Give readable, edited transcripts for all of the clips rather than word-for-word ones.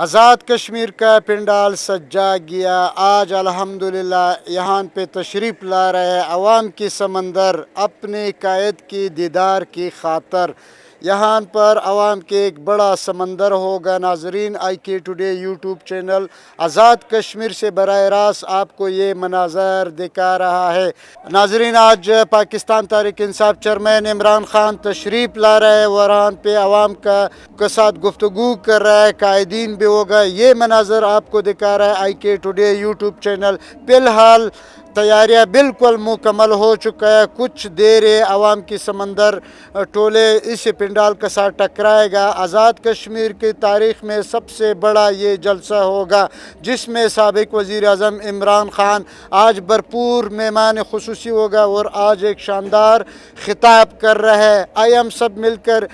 آزاد کشمیر کا پنڈال سجا گیا۔ آج الحمدللہ یہاں پہ تشریف لا رہے عوام کی سمندر اپنے قائد کی دیدار کی خاطر۔ یہاں پر عوام کے ایک بڑا سمندر ہوگا۔ ناظرین، آئی کے today YouTube channel Azad Kashmir سے براہ راست آپ کو یہ مناظر دکھا رہا ہے۔ ناظرین، آج پاکستان تحریک انصاف چیئرمین عمران خان تشریف لا رہے ہیں، وہاں پہ عوام کے ساتھ گفتگو کر رہا ہے، قائدین بھی ہوگا۔ یہ مناظر آپ کو دکھا رہا ہے آئی کے ٹوڈے یوٹیوب چینل۔ فی الحال تیاریاں بالکل مکمل ہو چکا ہے۔ کچھ دیر عوام کی سمندر ٹولے اس پنڈال کے ساتھ ٹکرائے گا۔ آزاد کشمیر کی تاریخ میں سب سے بڑا یہ جلسہ ہوگا، جس میں سابق وزیر اعظم عمران خان آج بھرپور مہمان خصوصی ہوگا اور آج ایک شاندار خطاب کر رہے ہیں۔ آئیے ہم سب مل کر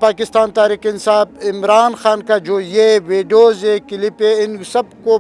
پاکستان تحریک انصاف عمران خان کا جو یہ ویڈیوز کلپ ہے، ان سب کو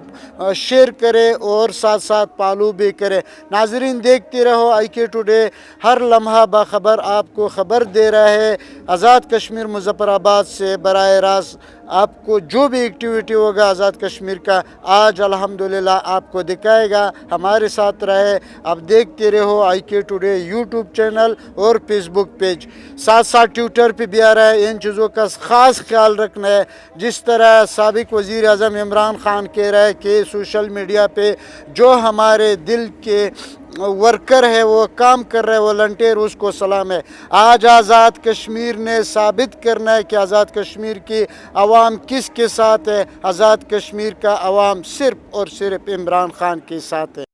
شیئر کرے اور ساتھ ساتھ فالو بھی کرے۔ ناظرین، دیکھتے رہو آئی کے ٹوڈے، ہر لمحہ باخبر آپ کو خبر دے رہا ہے۔ آزاد کشمیر مظفر آباد سے براہ راست آپ کو جو بھی ایکٹیویٹی ہوگا آزاد کشمیر کا، آج الحمدللہ آپ کو دکھائے گا۔ ہمارے ساتھ رہے، اب دیکھتے رہو آئی کے ٹوڈے یوٹیوب چینل اور فیس بک پیج، ساتھ ساتھ ٹویٹر پہ بھی آ رہا ہے۔ ان چیزوں کا خاص خیال رکھنا ہے، جس طرح سابق وزیر اعظم عمران خان کہہ رہے ہیں کہ سوشل میڈیا پہ جو ہمارے دل کے ورکر ہے، وہ کام کر رہے والنٹیئر، اس کو سلام ہے۔ آج آزاد کشمیر نے ثابت کرنا ہے کہ آزاد کشمیر کی عوام کس کے ساتھ ہے۔ آزاد کشمیر کا عوام صرف اور صرف عمران خان کے ساتھ ہے۔